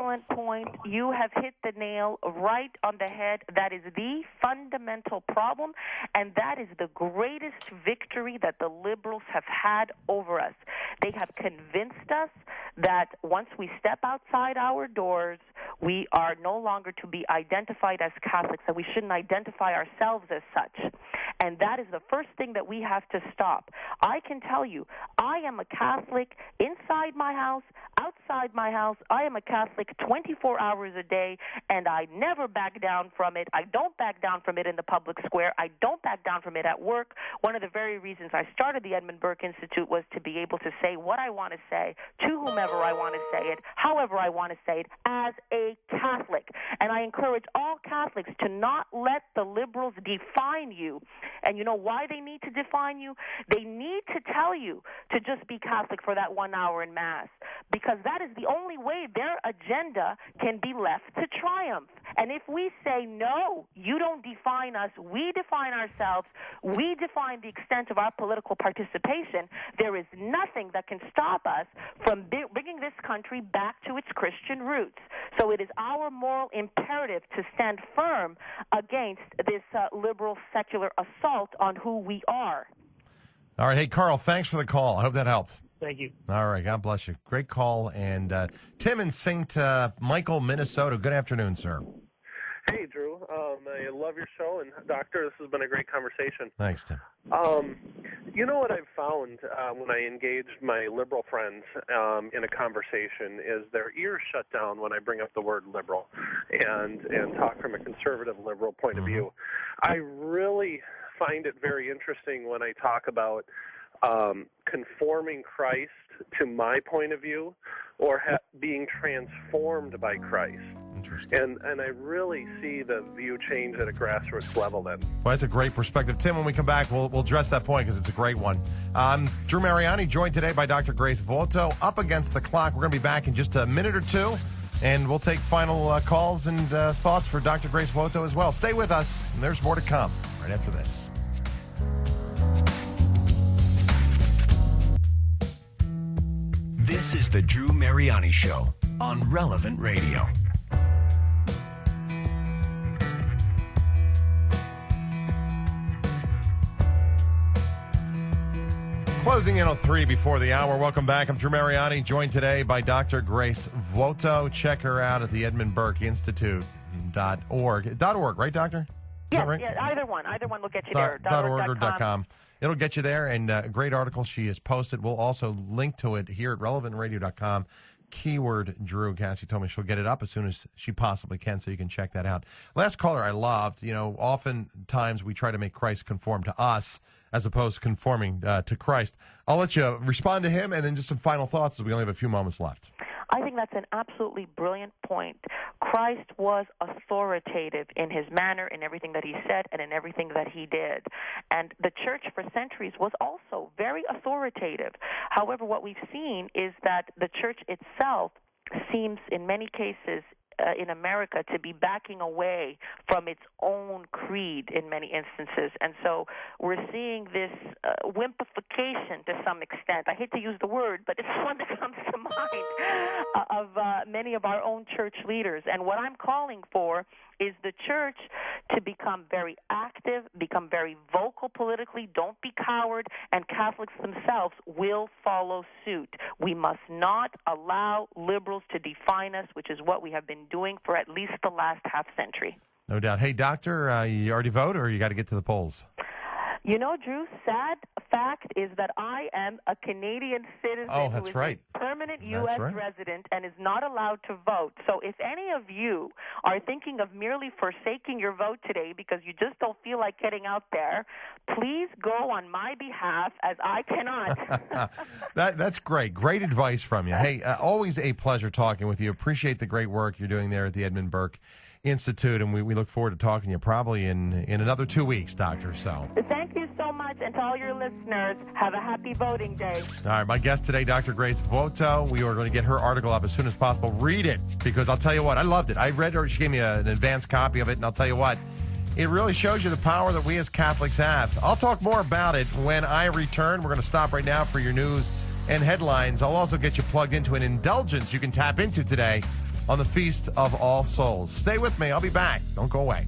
excellent point. You have hit the nail right on the head. That is the fundamental problem, and that is the greatest victory that the liberals have had over us. They have convinced us that once we step outside our doors, we are no longer to be identified as Catholics, that we shouldn't identify ourselves as such. And that is the first thing that we have to stop. I can tell you, I am a Catholic inside my house, outside my house. I am a Catholic 24 hours a day, and I never back down from it. I don't back down from it in the public square. I don't back down from it at work. One of the very reasons I started the Edmund Burke Institute was to be able to say what I want to say to whomever I want to say it, however I want to say it, as a Catholic. And I encourage all Catholics to not let the liberals define you. And you know why they need to define you? They need to tell you to just be Catholic for that 1 hour in Mass, because that is the only way their agenda can be left to triumph. And if we say, no, you don't define us, we define ourselves, we define the extent of our political participation, there is nothing that can stop us from bringing this country back to its Christian roots. So it is our moral imperative to stand firm against this liberal secular assault on who we are. All right. Hey, Carl, thanks for the call. I hope that helped. Thank you. All right. God bless you. Great call. And Tim in St. Michael, Minnesota. Good afternoon, sir. Hey, Drew. I love your show, and Doctor, this has been a great conversation. Thanks, Tim. You know what I've found when I engage my liberal friends in a conversation is their ears shut down when I bring up the word liberal and talk from a conservative liberal point of view. I really find it very interesting when I talk about conforming Christ to my point of view or being transformed by Christ. Interesting. And I really see the view change at a grassroots level then. Well, that's a great perspective. Tim, when we come back, we'll address that point because it's a great one. Drew Mariani, joined today by Dr. Grace Vuoto. Up against the clock. We're going to be back in just a minute or two, and we'll take final calls and thoughts for Dr. Grace Vuoto as well. Stay with us, and there's more to come right after this. This is the Drew Mariani Show on Relevant Radio. Closing in on 3 before the hour. Welcome back. I'm Drew Mariani, joined today by Dr. Grace Vuoto. Check her out at the Edmund Burke Institute.org. .org, right, Doctor? Yes, right? Yeah, either one will get you there. .org or .com. It'll get you there, and a great article she has posted. We'll also link to it here at relevantradio.com. Keyword Drew. Cassie told me she'll get it up as soon as she possibly can, so you can check that out. Last caller I loved. You know, oftentimes we try to make Christ conform to us as opposed to conforming to Christ. I'll let you respond to him, and then just some final thoughts as we only have a few moments left. I think that's an absolutely brilliant point. Christ was authoritative in his manner, in everything that he said, and in everything that he did. And the church for centuries was also very authoritative. However, what we've seen is that the church itself seems, in many cases, in America to be backing away from its own creed in many instances. And so we're seeing this wimpification to some extent. I hate to use the word, but it's one that comes to mind of many of our own church leaders. And what I'm calling for is the church to become very active, become very vocal politically, don't be coward, and Catholics themselves will follow suit. We must not allow liberals to define us, which is what we have been doing for at least the last half century. No doubt. Hey, Doctor, you already vote, or you got to get to the polls? You know, Drew, sad fact is that I am a Canadian citizen who is a permanent U.S. resident and is not allowed to vote. So if any of you are thinking of merely forsaking your vote today because you just don't feel like getting out there, please go on my behalf, as I cannot. That's great. Great advice from you. Hey, always a pleasure talking with you. Appreciate the great work you're doing there at the Edmund Burke Institute, and we look forward to talking to you probably in another 2 weeks, Doctor. So thank you so much, and to all your listeners, have a happy voting day. All right, my guest today, Dr. Grace Vuoto. We are going to get her article up as soon as possible. Read it, because I'll tell you what, I loved it. I read her. She gave me an advanced copy of it, and I'll tell you what, it really shows you the power that we as Catholics have. I'll talk more about it when I return. We're going to stop right now for your news and headlines. I'll also get you plugged into an indulgence you can tap into today on the Feast of All Souls. Stay with me. I'll be back. Don't go away.